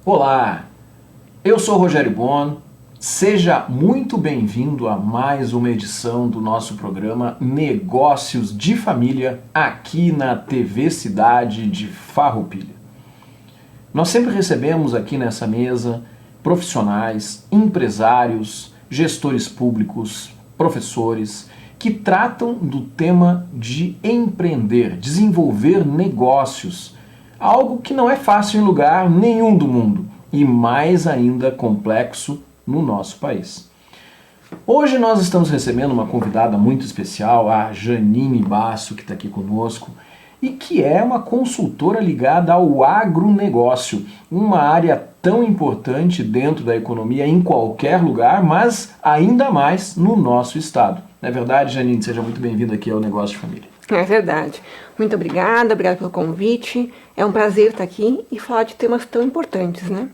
Olá, eu sou Rogério Bon, seja muito bem-vindo a mais uma edição do nosso programa Negócios de Família aqui na TV Cidade de Farroupilha. Nós sempre recebemos aqui nessa mesa profissionais, empresários, gestores públicos, professores que tratam do tema de empreender, desenvolver negócios. Algo que não é fácil em lugar nenhum do mundo e mais ainda complexo no nosso país. Hoje nós estamos recebendo uma convidada muito especial, a Janine Basso, que está aqui conosco e que é uma consultora ligada ao agronegócio, uma área tão importante dentro da economia em qualquer lugar, mas ainda mais no nosso estado. Não é verdade, Janine? Seja muito bem-vinda aqui ao Negócio de Família. É verdade. Muito obrigada pelo convite. É um prazer estar aqui e falar de temas tão importantes, né?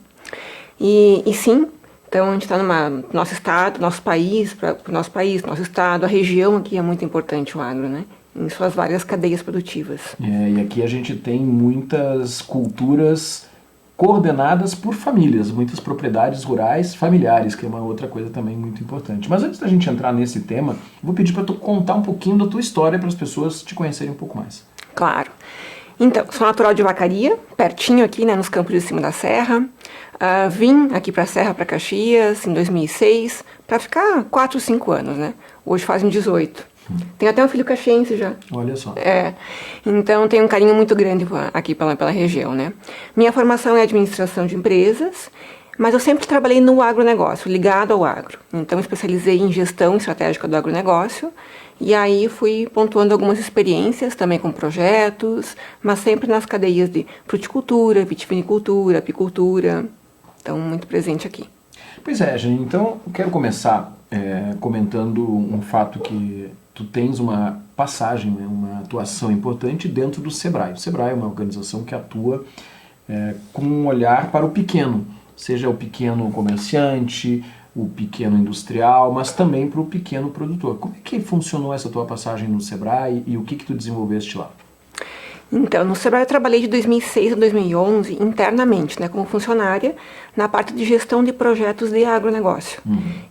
E sim, então a gente está no nosso estado, nosso país, nosso estado, a região aqui é muito importante o agro, né? Em suas várias cadeias produtivas. E aqui a gente tem muitas culturas coordenadas por famílias, muitas propriedades rurais familiares, que é uma outra coisa também muito importante. Mas antes da gente entrar nesse tema, vou pedir para tu contar um pouquinho da tua história para as pessoas te conhecerem um pouco mais. Claro. Então, sou natural de Vacaria, pertinho aqui, né, nos campos de cima da serra. Vim aqui para a Serra, para Caxias, em 2006, para ficar 4, 5 anos, né? Hoje fazem 18. Tenho até um filho caxiense já. Olha só. Então tenho um carinho muito grande aqui pela região, né? Minha formação é administração de empresas, mas eu sempre trabalhei no agronegócio, ligado ao agro. Então especializei em gestão estratégica do agronegócio e aí fui pontuando algumas experiências também com projetos, mas sempre nas cadeias de fruticultura, vitivinicultura, apicultura. Então muito presente aqui. Pois é, Janine, então eu quero começar comentando um fato que tu tens uma passagem, né, uma atuação importante dentro do SEBRAE. O SEBRAE é uma organização que atua com um olhar para o pequeno, seja o pequeno comerciante, o pequeno industrial, mas também para o pequeno produtor. Como é que funcionou essa tua passagem no SEBRAE e o que tu desenvolveste lá? Então, no SEBRAE eu trabalhei de 2006 a 2011 internamente, né, como funcionária, na parte de gestão de projetos de agronegócio.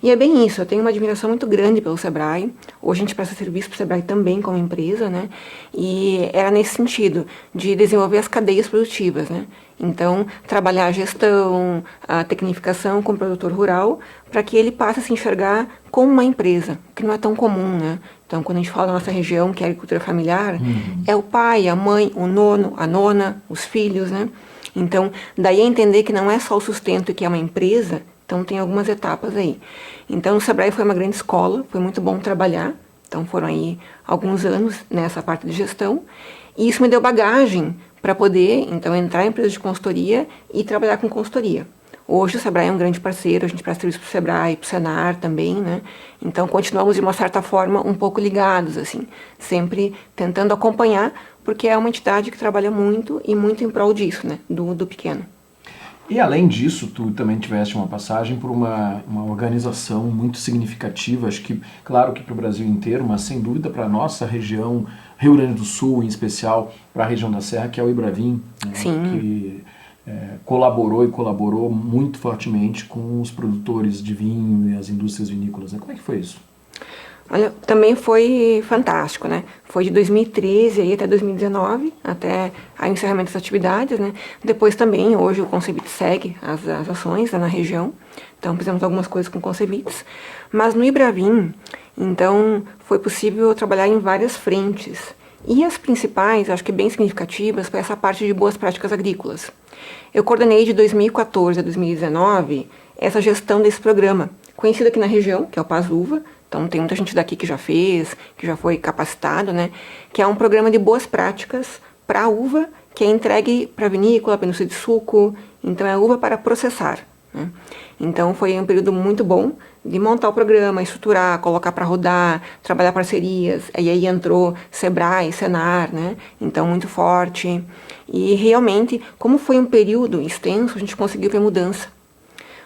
E é bem isso, eu tenho uma admiração muito grande pelo SEBRAE. Hoje a gente presta serviço para o SEBRAE também como empresa, né, e era nesse sentido, de desenvolver as cadeias produtivas, né. Então, trabalhar a gestão, a tecnificação com o produtor rural, para que ele passe a se enxergar como uma empresa, que não é tão comum, né? Então, quando a gente fala da nossa região, que é a agricultura familiar, é o pai, a mãe, o nono, a nona, os filhos, né? Então, daí a entender que não é só o sustento que é uma empresa, então tem algumas etapas aí. Então, o SEBRAE foi uma grande escola, foi muito bom trabalhar, então foram aí alguns anos nessa parte de gestão, e isso me deu bagagem para poder, então, entrar em empresa de consultoria e trabalhar com consultoria. Hoje o SEBRAE é um grande parceiro, a gente presta serviço para o SEBRAE, para o Senar também, né? Então, continuamos, de uma certa forma, um pouco ligados, assim, sempre tentando acompanhar, porque é uma entidade que trabalha muito e muito em prol disso, né? Do pequeno. E além disso, tu também tiveste uma passagem por uma organização muito significativa, acho que, claro que para o Brasil inteiro, mas sem dúvida para a nossa região, Rio Grande do Sul em especial, para a região da Serra, que é o Ibravin, né, que colaborou muito fortemente com os produtores de vinho e as indústrias vinícolas. Né? Como é que foi isso? Olha, também foi fantástico, né? Foi de 2013 aí até 2019, até o encerramento das atividades, né? Depois também, hoje o Concebit segue as ações, né, na região, então fizemos algumas coisas com o Concebit, mas no Ibravin, então, foi possível trabalhar em várias frentes, e as principais, acho que bem significativas, foi essa parte de boas práticas agrícolas. Eu coordenei de 2014 a 2019 essa gestão desse programa, conhecido aqui na região, que é o PASUVA. Então tem muita gente daqui que já fez, que já foi capacitado, né? Que é um programa de boas práticas para a uva, que é entregue para a vinícola, para a indústria de suco. Então é uva para processar, né? Então foi um período muito bom de montar o programa, estruturar, colocar para rodar, trabalhar parcerias. E aí entrou SEBRAE, Senar, né? Então muito forte. E realmente, como foi um período extenso, a gente conseguiu ver mudança.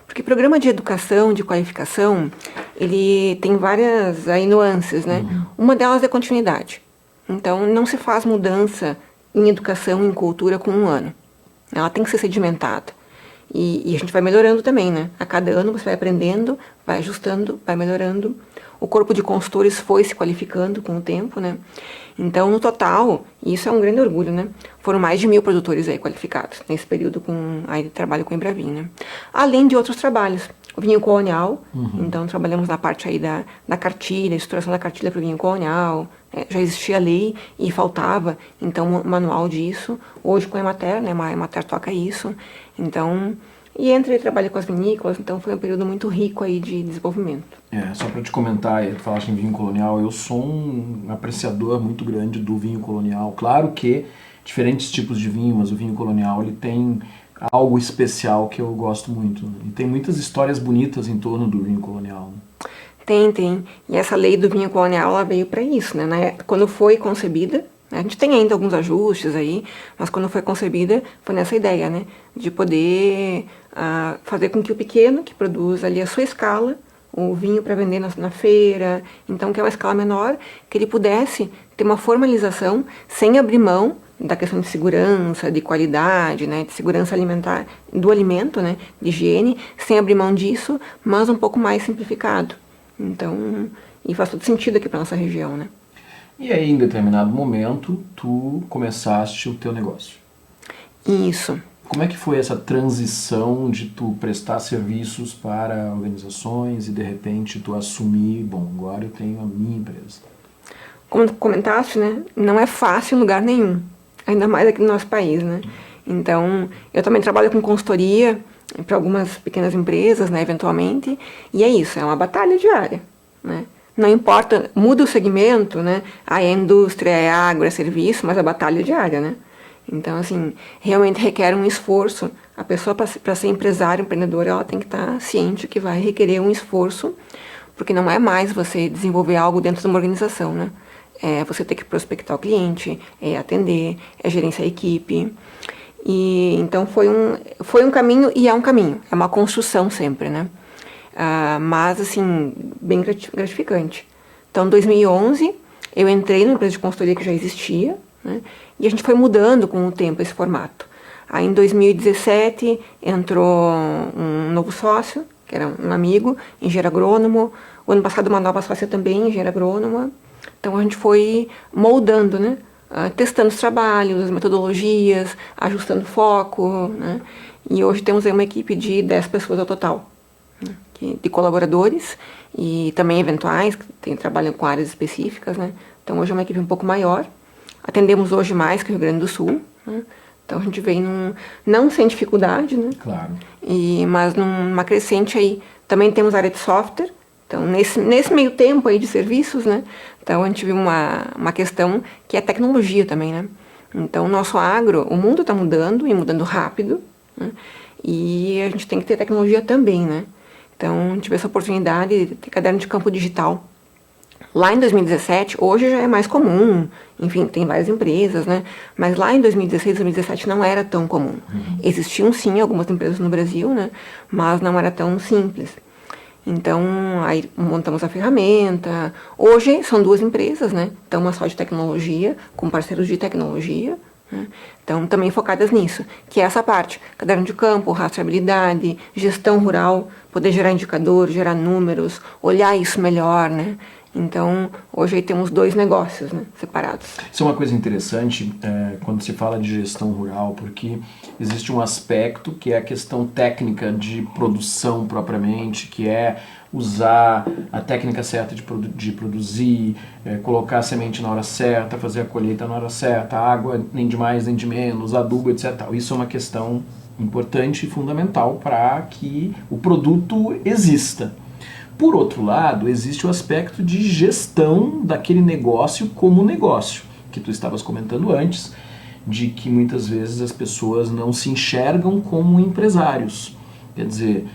Porque programa de educação, de qualificação, ele tem várias aí nuances, né? Uma delas é continuidade. Então, não se faz mudança em educação, em cultura, com um ano. Ela tem que ser sedimentada. E a gente vai melhorando também, né? A cada ano você vai aprendendo, vai ajustando, vai melhorando. O corpo de consultores foi se qualificando com o tempo, né? Então, no total, e isso é um grande orgulho, né? Foram mais de 1.000 produtores aí qualificados nesse período aí de trabalho com o Embravinho, né? Além de outros trabalhos. O vinho colonial, então trabalhamos na parte aí da cartilha, estruturação da cartilha para o vinho colonial. Já existia lei e faltava, então, um manual disso. Hoje com a Emater, né? A Emater toca isso. Então, e entre trabalho com as vinícolas, então foi um período muito rico aí de desenvolvimento. Só para te comentar, tu falaste em vinho colonial, eu sou um apreciador muito grande do vinho colonial. Claro que diferentes tipos de vinho, mas o vinho colonial ele tem algo especial que eu gosto muito, né? E tem muitas histórias bonitas em torno do vinho colonial, né? Tem. E essa lei do vinho colonial, ela veio para isso, né? Quando foi concebida, a gente tem ainda alguns ajustes aí, mas quando foi concebida, foi nessa ideia, né? De poder fazer com que o pequeno, que produz ali a sua escala, o vinho para vender na feira, então que é uma escala menor, que ele pudesse ter uma formalização sem abrir mão da questão de segurança, de qualidade, né, de segurança alimentar, do alimento, né, de higiene, sem abrir mão disso, mas um pouco mais simplificado. Então, e faz todo sentido aqui para nossa região, né? E aí, em determinado momento, tu começaste o teu negócio. Isso. Como é que foi essa transição de tu prestar serviços para organizações e de repente tu assumir, bom, agora eu tenho a minha empresa? Como tu comentaste, né, não é fácil em lugar nenhum, ainda mais aqui no nosso país, né? Então, eu também trabalho com consultoria para algumas pequenas empresas, né, eventualmente, e é isso, é uma batalha diária, né? Não importa, muda o segmento, né? A indústria, é agro, é serviço, mas a batalha é diária, né? Então, assim, realmente requer um esforço. A pessoa, para ser empresária, empreendedora, ela tem que estar ciente que vai requerer um esforço, porque não é mais você desenvolver algo dentro de uma organização, né? É você ter que prospectar o cliente, é atender, é gerenciar a equipe. E então foi um caminho e é um caminho, é uma construção sempre, né? Mas assim, bem gratificante. Então, em 2011, eu entrei numa empresa de consultoria que já existia, né? E a gente foi mudando com o tempo esse formato. Aí em 2017 entrou um novo sócio, que era um amigo, engenheiro agrônomo. O ano passado uma nova sócia também, engenheira agrônoma. Então a gente foi moldando, né? Testando os trabalhos, as metodologias, ajustando o foco, né? E hoje temos aí uma equipe de 10 pessoas ao total, né? De colaboradores e também eventuais, que trabalham com áreas específicas, né? Então hoje é uma equipe um pouco maior. Atendemos hoje mais que o Rio Grande do Sul, né? Então a gente vem não sem dificuldade, né? Claro. Mas numa crescente aí. Também temos área de software. Então, nesse meio tempo aí de serviços, né? Então, a gente viu uma questão que é tecnologia também, né? Então, o nosso agro, o mundo está mudando e mudando rápido, né? E a gente tem que ter tecnologia também, né? Então, a gente vê essa oportunidade de ter caderno de campo digital. Lá em 2017, hoje já é mais comum, enfim, tem várias empresas, né? Mas lá em 2016, 2017 não era tão comum. Existiam sim algumas empresas no Brasil, né? Mas não era tão simples. Então, aí montamos a ferramenta. Hoje são 2 empresas, né? Então, uma só de tecnologia, com parceiros de tecnologia, né? Então, também focadas nisso, que é essa parte, caderno de campo, rastreabilidade, gestão rural, poder gerar indicadores, gerar números, olhar isso melhor, né? Então, hoje aí temos 2 negócios, né, separados. Isso é uma coisa interessante quando se fala de gestão rural, porque existe um aspecto que é a questão técnica de produção propriamente, que é usar a técnica certa de produzir, colocar a semente na hora certa, fazer a colheita na hora certa, água nem de mais nem de menos, adubo, etc. Isso é uma questão importante e fundamental para que o produto exista. Por outro lado, existe o aspecto de gestão daquele negócio como negócio, que tu estavas comentando antes, de que muitas vezes as pessoas não se enxergam como empresários. Quer dizer,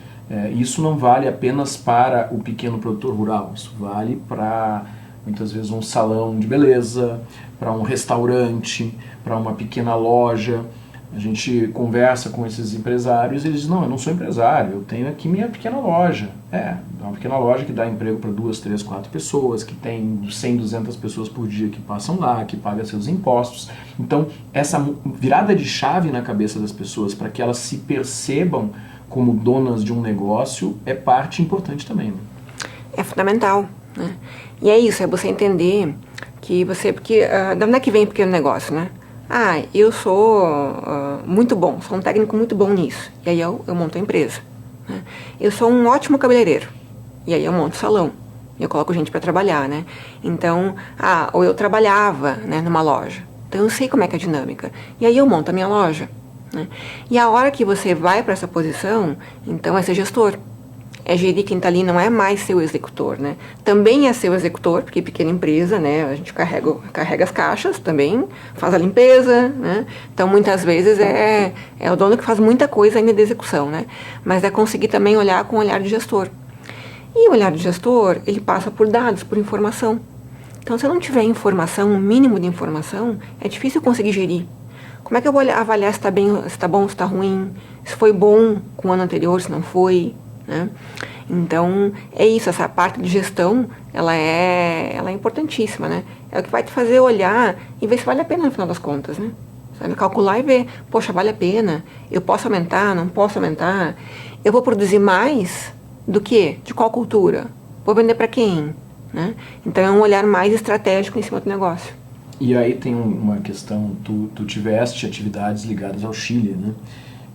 isso não vale apenas para o pequeno produtor rural, isso vale para, muitas vezes, um salão de beleza, para um restaurante, para uma pequena loja. A gente conversa com esses empresários e eles dizem, não, eu não sou empresário, eu tenho aqui minha pequena loja. É uma pequena loja que dá emprego para 2, 3, 4 pessoas, que tem 100, 200 pessoas por dia que passam lá, que paga seus impostos. Então, essa virada de chave na cabeça das pessoas para que elas se percebam como donas de um negócio é parte importante também. Né? É fundamental, né? E é isso, é você entender que você... Porque, da onde é que vem o pequeno negócio, né? Ah, eu sou muito bom, sou um técnico muito bom nisso. E aí eu monto a empresa. Né? Eu sou um ótimo cabeleireiro. E aí eu monto salão. Eu coloco gente para trabalhar, né? Então, ou eu trabalhava, né, numa loja. Então eu sei como é que é a dinâmica. E aí eu monto a minha loja. Né? E a hora que você vai para essa posição, então é ser gestor. É gerir quem está ali, não é mais seu executor, né? Também é seu executor, porque pequena empresa, né? A gente carrega as caixas também, faz a limpeza, né? Então, muitas vezes é o dono que faz muita coisa ainda de execução, né? Mas é conseguir também olhar com o olhar de gestor. E o olhar de gestor, ele passa por dados, por informação. Então, se eu não tiver informação, um mínimo de informação, é difícil conseguir gerir. Como é que eu vou avaliar se está bem, se está bom, se está ruim, se foi bom com o ano anterior, se não foi, né? Então, é isso, essa parte de gestão, ela é importantíssima, né? É o que vai te fazer olhar e ver se vale a pena no final das contas, né? Sabe, calcular e ver, poxa, vale a pena, eu posso aumentar, não posso aumentar, eu vou produzir mais do que? De qual cultura? Vou vender para quem? Né? Então, é um olhar mais estratégico em cima do negócio. E aí tem uma questão, tu tiveste atividades ligadas ao Chile, né?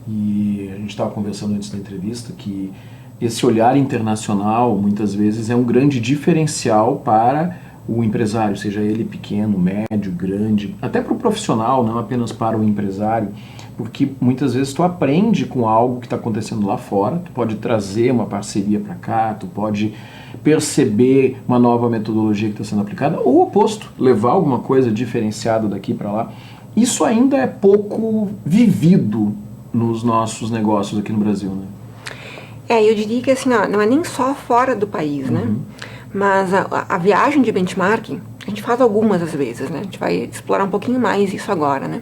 E a gente estava conversando antes da entrevista que esse olhar internacional, muitas vezes, é um grande diferencial para o empresário, seja ele pequeno, médio, grande, até para o profissional, não apenas para o empresário, porque muitas vezes tu aprende com algo que está acontecendo lá fora, tu pode trazer uma parceria para cá, tu pode perceber uma nova metodologia que está sendo aplicada, ou o oposto, levar alguma coisa diferenciada daqui para lá. Isso ainda é pouco vivido nos nossos negócios aqui no Brasil, né? Eu diria que assim, não é nem só fora do país, né? Mas a viagem de benchmarking, a gente faz algumas às vezes, né? A gente vai explorar um pouquinho mais isso agora, né?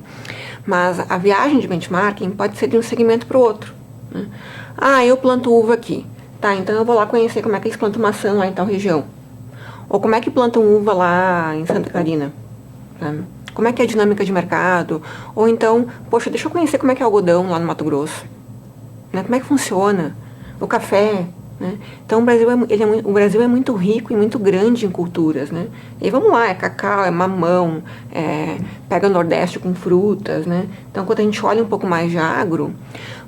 Mas a viagem de benchmarking pode ser de um segmento para o outro. Né? Eu planto uva aqui. Tá, então eu vou lá conhecer como é que eles plantam maçã lá em tal região. Ou como é que plantam uva lá em Santa Catarina. Né? Como é que é a dinâmica de mercado. Ou então, poxa, deixa eu conhecer como é que é o algodão lá no Mato Grosso. Né? Como é que funciona. O café, né? Então o Brasil é muito rico e muito grande em culturas, né? E aí, vamos lá, é cacau, é mamão, pega o Nordeste com frutas, né? Então quando a gente olha um pouco mais de agro,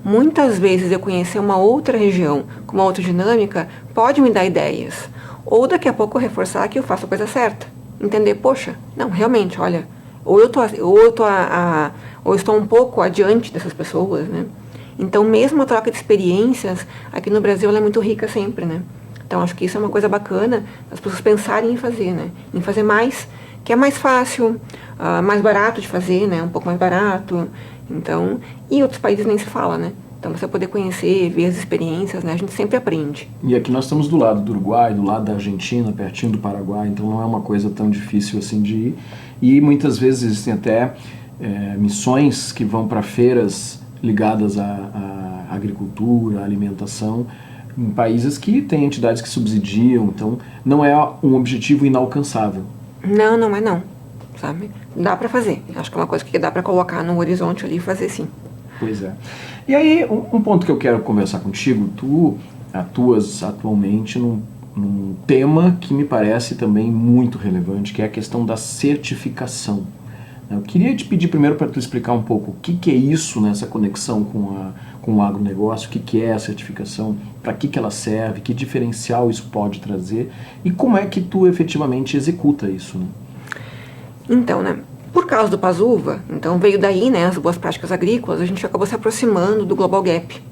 muitas vezes eu conhecer uma outra região com uma outra dinâmica pode me dar ideias. Ou daqui a pouco reforçar que eu faço a coisa certa. Entender, poxa, não, realmente, olha, ou eu estou um pouco adiante dessas pessoas, né? Então, mesmo a troca de experiências, aqui no Brasil, ela é muito rica sempre, né? Então, acho que isso é uma coisa bacana, as pessoas pensarem em fazer, né? Em fazer mais, que é mais fácil, mais barato de fazer, né? Um pouco mais barato. Então, e outros países nem se fala, né? Então, você poder conhecer, ver as experiências, né? A gente sempre aprende. E aqui nós estamos do lado do Uruguai, do lado da Argentina, pertinho do Paraguai, então não é uma coisa tão difícil assim de ir. E muitas vezes existem até missões que vão para feiras ligadas à agricultura, à alimentação, em países que têm entidades que subsidiam, então não é um objetivo inalcançável. Não, não é não, sabe? Dá para fazer, acho que é uma coisa que dá para colocar no horizonte ali e fazer sim. Pois é. E aí, um ponto que eu quero conversar contigo, tu atuas atualmente num tema que me parece também muito relevante, que é a questão da certificação. Eu queria te pedir primeiro para tu explicar um pouco o que é isso nessa conexão com o agronegócio, o que é a certificação, para que ela serve, que diferencial isso pode trazer e como é que tu efetivamente executa isso, né? Então, né, por causa do Pasuva, então veio daí, né, as boas práticas agrícolas, a gente acabou se aproximando do Global Gap.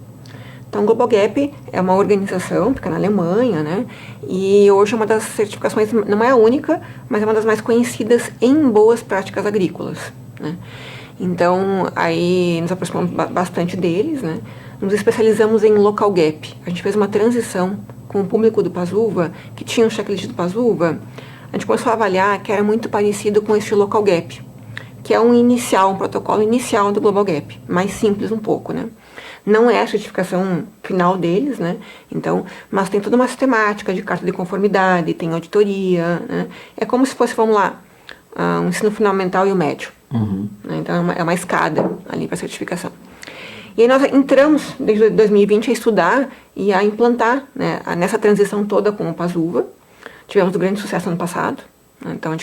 Então, o Global Gap é uma organização, fica na Alemanha, né? E hoje é uma das certificações, não é a única, mas é uma das mais conhecidas em boas práticas agrícolas, né? Então, aí nos aproximamos bastante deles, né? Nos especializamos em Local Gap. A gente fez uma transição com o público do Pasuva, que tinha um checklist do Pasuva. A gente começou a avaliar que era muito parecido com este Local Gap, que é um protocolo inicial do Global Gap, mais simples um pouco, né? Não é a certificação final deles, né? Então, mas tem toda uma sistemática de carta de conformidade, tem auditoria, né? É como se fosse, vamos lá, um ensino fundamental e o médio. Né? Então, é uma escada ali para certificação. E aí nós entramos, desde 2020, a estudar e a implantar, né, nessa transição toda com o Pazuva. Tivemos um grande sucesso ano passado. Né? Então,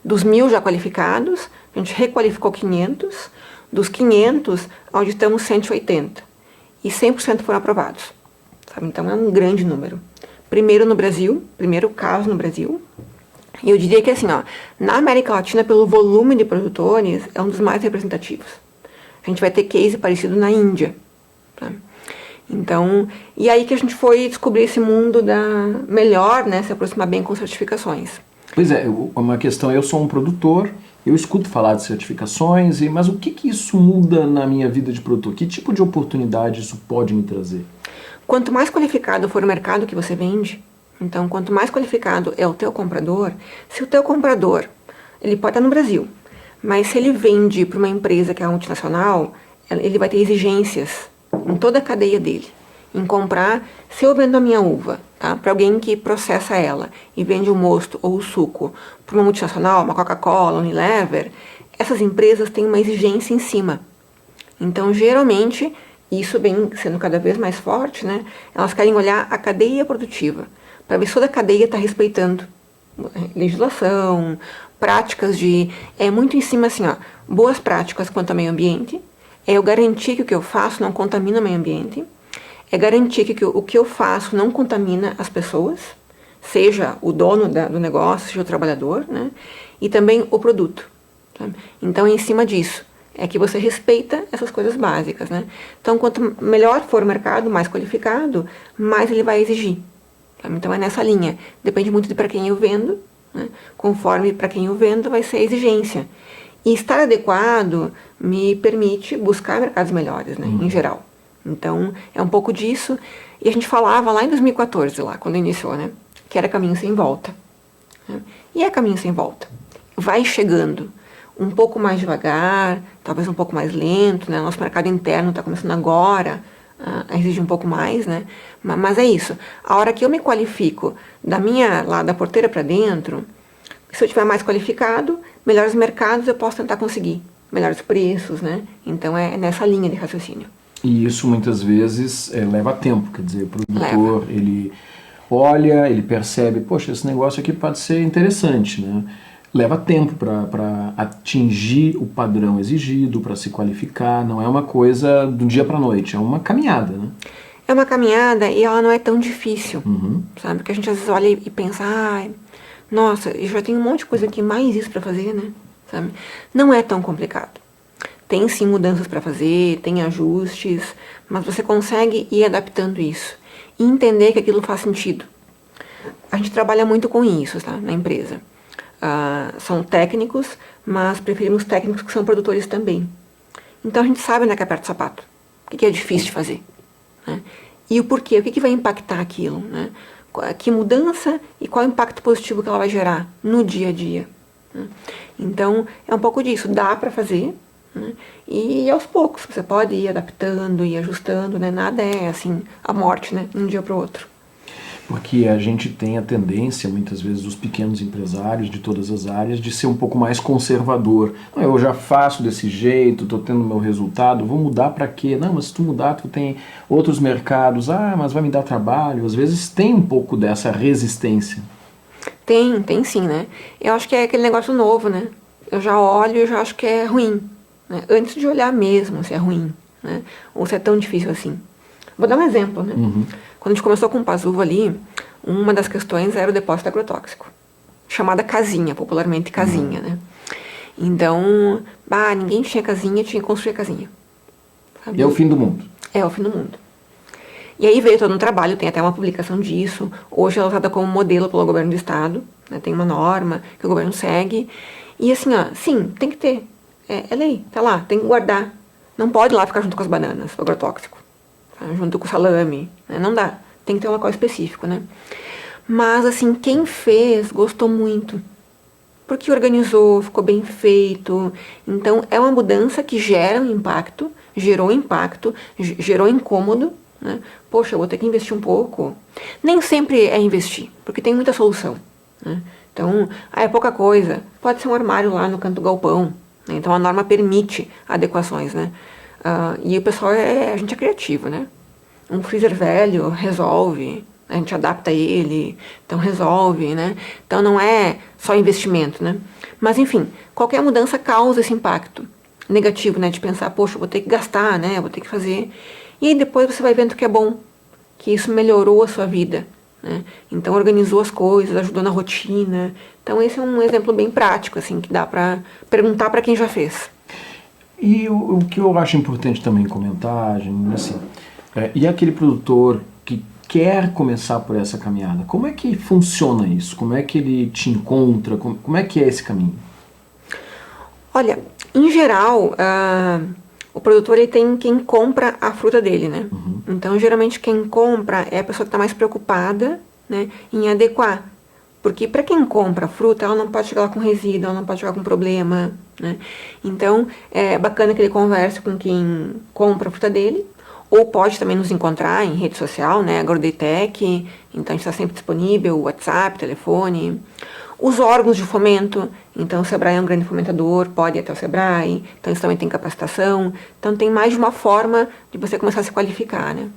dos 1.000 já qualificados, a gente requalificou 500. Dos 500, auditamos 180. E 100% foram aprovados. Sabe? Então, é um grande número. Primeiro no Brasil, primeiro caso no Brasil. E eu diria que, assim, ó, na América Latina, pelo volume de produtores, é um dos mais representativos. A gente vai ter case parecido na Índia. Tá? Então, e aí que a gente foi descobrir esse mundo melhor, né, se aproximar bem com certificações. Pois é, uma questão, eu sou um produtor, eu escuto falar de certificações, mas o que isso muda na minha vida de produtor? Que tipo de oportunidade isso pode me trazer? Quanto mais qualificado for o mercado que você vende, então quanto mais qualificado é o teu comprador, se o teu comprador, ele pode estar no Brasil, mas se ele vende para uma empresa que é multinacional, ele vai ter exigências em toda a cadeia dele. Em comprar, se eu vendo a minha uva, tá, para alguém que processa ela e vende o mosto ou o suco para uma multinacional, uma Coca-Cola, Unilever, essas empresas têm uma exigência em cima. Então, geralmente, isso vem sendo cada vez mais forte, né? Elas querem olhar a cadeia produtiva, para ver se toda a cadeia está respeitando legislação, práticas é muito em cima assim, ó, boas práticas quanto ao meio ambiente, é eu garantir que o que eu faço não contamina o meio ambiente, é garantir que o que eu faço não contamina as pessoas, seja o dono do negócio, seja o trabalhador, né, e também o produto. Sabe? Então, em cima disso, é que você respeita essas coisas básicas, né. Então, quanto melhor for o mercado, mais qualificado, mais ele vai exigir. Sabe? Então, é nessa linha. Depende muito de para quem eu vendo, né? Conforme para quem eu vendo vai ser a exigência. E estar adequado me permite buscar mercados melhores, né, em geral. Então, é um pouco disso. E a gente falava lá em 2014, lá, quando iniciou, né, que era caminho sem volta. Né? E é caminho sem volta. Vai chegando um pouco mais devagar, talvez um pouco mais lento, né? Nosso mercado interno está começando agora a exigir um pouco mais, né? Mas é isso. A hora que eu me qualifico da porteira para dentro, se eu estiver mais qualificado, melhores mercados eu posso tentar conseguir, melhores preços, né? Então é nessa linha de raciocínio. E isso muitas vezes leva tempo, quer dizer, o produtor, ele olha, ele percebe, poxa, esse negócio aqui pode ser interessante, né? Leva tempo para atingir o padrão exigido, para se qualificar, não é uma coisa do dia para a noite, é uma caminhada, né? É uma caminhada e ela não é tão difícil, sabe? Porque a gente às vezes olha e pensa, nossa, eu já tenho um monte de coisa aqui, mais isso para fazer, né? Sabe? Não é tão complicado. Tem sim mudanças para fazer, tem ajustes, mas você consegue ir adaptando isso e entender que aquilo faz sentido. A gente trabalha muito com isso, tá? Na empresa. São técnicos, mas preferimos técnicos que são produtores também. Então a gente sabe onde é que aperta o sapato, o que é difícil de fazer, né? E o porquê, o que vai impactar aquilo, né? Que mudança e qual o impacto positivo que ela vai gerar no dia a dia, né? Então é um pouco disso, dá para fazer, né? E aos poucos você pode ir adaptando e ajustando, né? Nada é assim a morte, né? De um dia para o outro. Porque a gente tem a tendência, muitas vezes, dos pequenos empresários de todas as áreas, de ser um pouco mais conservador. Não, eu já faço desse jeito, estou tendo meu resultado, vou mudar para quê? Não, mas se tu mudar, tu tem outros mercados. Mas vai me dar trabalho. Às vezes tem um pouco dessa resistência. Tem sim, né? Eu acho que é aquele negócio novo, né? Eu já olho e já acho que é ruim, né? Antes de olhar mesmo se é ruim, né? Ou se é tão difícil assim. Vou dar um exemplo, né? Quando a gente começou com o Pazuva ali, uma das questões era o depósito agrotóxico, chamada casinha, popularmente casinha, né? Então, ninguém tinha casinha, tinha que construir a casinha. Sabe? É o fim do mundo. É o fim do mundo. E aí veio todo um trabalho, tem até uma publicação disso. Hoje ela é usada como modelo pelo governo do estado, né? Tem uma norma que o governo segue. E assim, sim, tem que ter. É lei, tá lá, tem que guardar. Não pode ir lá ficar junto com as bananas, o agrotóxico. Junto com o salame, né? Não dá, tem que ter um local específico, né? Mas assim, quem fez gostou muito, porque organizou, ficou bem feito. Então, é uma mudança que gera um impacto, gerou incômodo, né? Poxa, eu vou ter que investir um pouco. Nem sempre é investir, porque tem muita solução, né? Então, é pouca coisa. Pode ser um armário lá no canto do galpão, né? Então, a norma permite adequações, né? E o pessoal, a gente é criativo, né? Um freezer velho resolve, a gente adapta ele, então resolve, né? Então não é só investimento, né? Mas enfim, qualquer mudança causa esse impacto negativo, né? De pensar, poxa, vou ter que gastar, né? Vou ter que fazer. E aí depois você vai vendo que é bom, que isso melhorou a sua vida, né? Então organizou as coisas, ajudou na rotina. Então esse é um exemplo bem prático, assim, que dá pra perguntar para quem já fez. E o que eu acho importante também comentar, gente, assim, e aquele produtor que quer começar por essa caminhada, como é que funciona isso? Como é que ele te encontra? Como é que é esse caminho? Olha, em geral, o produtor ele tem quem compra a fruta dele, né? Uhum. Então, geralmente, quem compra é a pessoa que está mais preocupada, né, em adequar. Porque para quem compra a fruta, ela não pode chegar lá com resíduo, ela não pode chegar com problema, né? Então, é bacana que ele converse com quem compra a fruta dele, ou pode também nos encontrar em rede social, né, Agrodetec, então a gente está sempre disponível, WhatsApp, telefone. Os órgãos de fomento, então o Sebrae é um grande fomentador, pode ir até o Sebrae, então eles também têm capacitação, então tem mais de uma forma de você começar a se qualificar, né?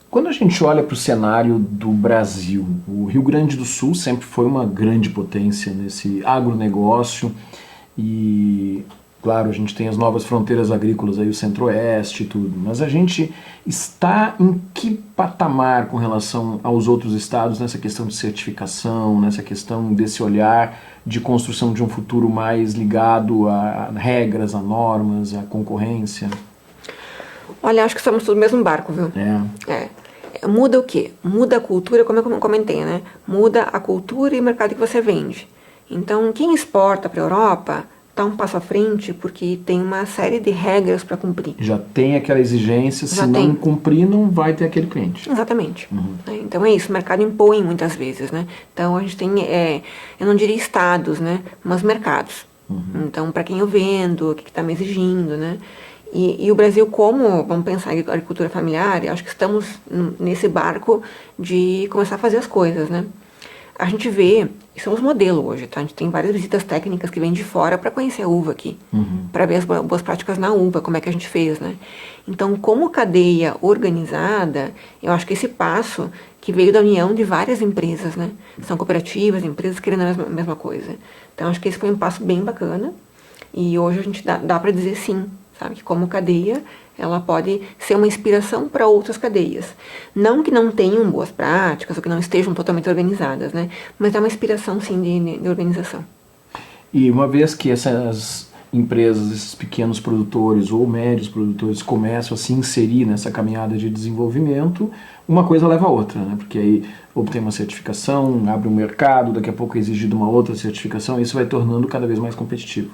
Quando a gente olha para o cenário do Brasil, o Rio Grande do Sul sempre foi uma grande potência nesse agronegócio e, claro, a gente tem as novas fronteiras agrícolas, aí o Centro-Oeste e tudo, mas a gente está em que patamar com relação aos outros estados nessa questão de certificação, nessa questão desse olhar de construção de um futuro mais ligado a regras, a normas, a concorrência? Olha, acho que estamos todos no mesmo barco, viu? Muda o quê? Muda a cultura, como eu comentei, né? Muda a cultura e o mercado que você vende. Então, quem exporta para a Europa está um passo à frente porque tem uma série de regras para cumprir. Já tem aquela exigência, se não cumprir, não vai ter aquele cliente. Exatamente. Então é isso, o mercado impõe muitas vezes, né? Então a gente tem, eu não diria estados, né? Mas mercados. Então, para quem eu vendo, o que está me exigindo, né? E o Brasil, como, vamos pensar em agricultura familiar, acho que estamos nesse barco de começar a fazer as coisas, né? A gente vê, somos modelo hoje, tá? A gente tem várias visitas técnicas que vêm de fora para conhecer a uva aqui, para ver as boas práticas na uva, como é que a gente fez, né? Então, como cadeia organizada, eu acho que esse passo que veio da união de várias empresas, né? São cooperativas, empresas querendo a mesma coisa. Então, acho que esse foi um passo bem bacana e hoje a gente dá para dizer sim, sabe? Que como cadeia, ela pode ser uma inspiração para outras cadeias. Não que não tenham boas práticas ou que não estejam totalmente organizadas, né? Mas é uma inspiração, sim, de organização. E uma vez que essas empresas, esses pequenos produtores ou médios produtores começam a se inserir nessa caminhada de desenvolvimento, uma coisa leva a outra, né? Porque aí obtém uma certificação, abre um mercado, daqui a pouco é exigido uma outra certificação, e isso vai tornando cada vez mais competitivo.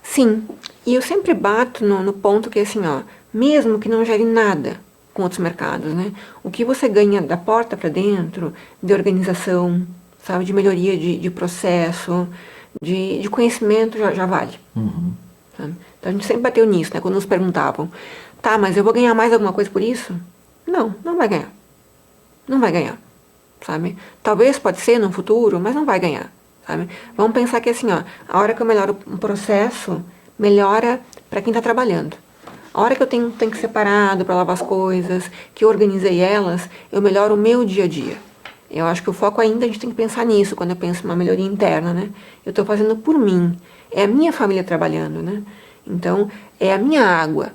Sim, e eu sempre bato no ponto que é assim, ó, mesmo que não gere nada com outros mercados, né? O que você ganha da porta para dentro, de organização, sabe, de melhoria de processo, de conhecimento já vale. Sabe? Então a gente sempre bateu nisso, né? Quando nos perguntavam, tá, mas eu vou ganhar mais alguma coisa por isso? Não vai ganhar. Não vai ganhar, sabe? Talvez pode ser no futuro, mas não vai ganhar. Sabe? Vamos pensar que assim, ó, a hora que eu melhoro um processo, melhora para quem está trabalhando. A hora que eu tenho que separado para lavar as coisas, que eu organizei elas, eu melhoro o meu dia a dia. Eu acho que o foco ainda a gente tem que pensar nisso quando eu penso em uma melhoria interna, né? Eu estou fazendo por mim, é a minha família trabalhando, né? Então, é a minha água.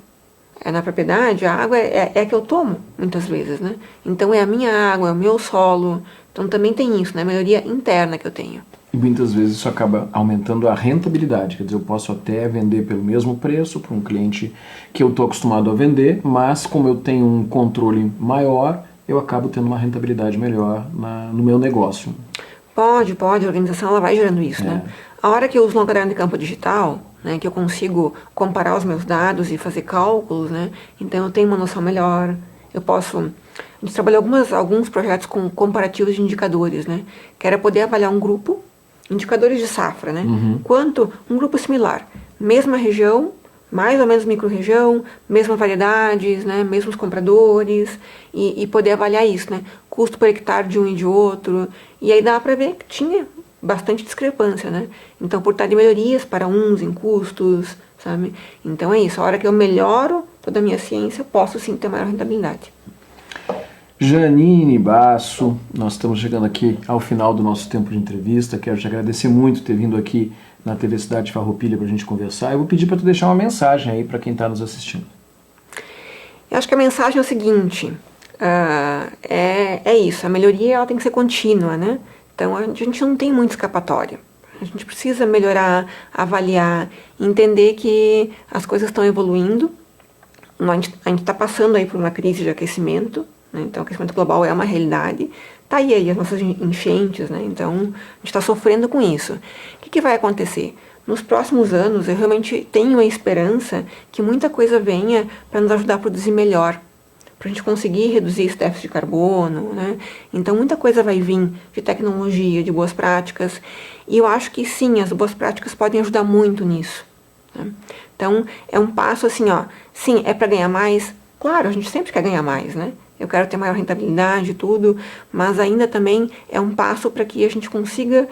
Na propriedade, a água é a que eu tomo, muitas vezes, né? Então, é a minha água, é o meu solo. Então, também tem isso, né? A melhoria interna que eu tenho. E muitas vezes isso acaba aumentando a rentabilidade, quer dizer, eu posso até vender pelo mesmo preço para um cliente que eu estou acostumado a vender, mas como eu tenho um controle maior, eu acabo tendo uma rentabilidade melhor no meu negócio. Pode, a organização ela vai gerando isso, né? A hora que eu uso um caderno de campo digital, né, que eu consigo comparar os meus dados e fazer cálculos, né, então eu tenho uma noção melhor, eu posso... A gente trabalhou alguns projetos com comparativos de indicadores, né, que era poder avaliar um grupo indicadores de safra, né? Quanto um grupo similar, mesma região, mais ou menos micro-região, mesmas variedades, né? Mesmos compradores, e poder avaliar isso, né? Custo por hectare de um e de outro, e aí dá para ver que tinha bastante discrepância, né? Então, portar de melhorias para uns em custos, sabe? Então é isso, a hora que eu melhoro toda a minha ciência, eu posso sim ter maior rentabilidade. Janine Basso, nós estamos chegando aqui ao final do nosso tempo de entrevista. Quero te agradecer muito por ter vindo aqui na TV Cidade Farroupilha para a gente conversar. Eu vou pedir para tu deixar uma mensagem aí para quem está nos assistindo. Eu acho que a mensagem é o seguinte, é isso, a melhoria ela tem que ser contínua, né? Então a gente não tem muita escapatória. A gente precisa melhorar, avaliar, entender que as coisas estão evoluindo. A gente está passando aí por uma crise de aquecimento, né? Então o aquecimento global é uma realidade. Está aí as nossas enchentes, né? Então a gente está sofrendo com isso. O que vai acontecer? Nos próximos anos eu realmente tenho a esperança que muita coisa venha para nos ajudar a produzir melhor, para a gente conseguir reduzir esse déficit de carbono, né? Então muita coisa vai vir de tecnologia, de boas práticas, e eu acho que sim, as boas práticas podem ajudar muito nisso, né? Então é um passo assim, ó, sim, é para ganhar mais? Claro, a gente sempre quer ganhar mais, né? Eu quero ter maior rentabilidade e tudo, mas ainda também é um passo para que a gente consiga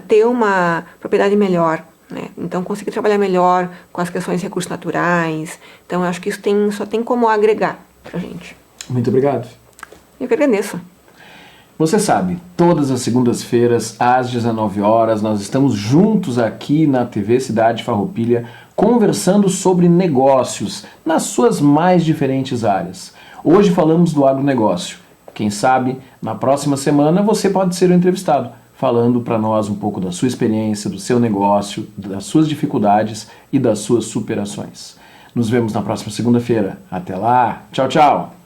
ter uma propriedade melhor, né? Então conseguir trabalhar melhor com as questões de recursos naturais. Então eu acho que isso só tem como agregar pra gente. Muito obrigado. Eu que agradeço. Você sabe, todas as segundas-feiras, às 19 horas, nós estamos juntos aqui na TV Cidade Farroupilha, conversando sobre negócios nas suas mais diferentes áreas. Hoje falamos do agronegócio. Quem sabe, na próxima semana você pode ser o entrevistado, falando para nós um pouco da sua experiência, do seu negócio, das suas dificuldades e das suas superações. Nos vemos na próxima segunda-feira. Até lá. Tchau, tchau.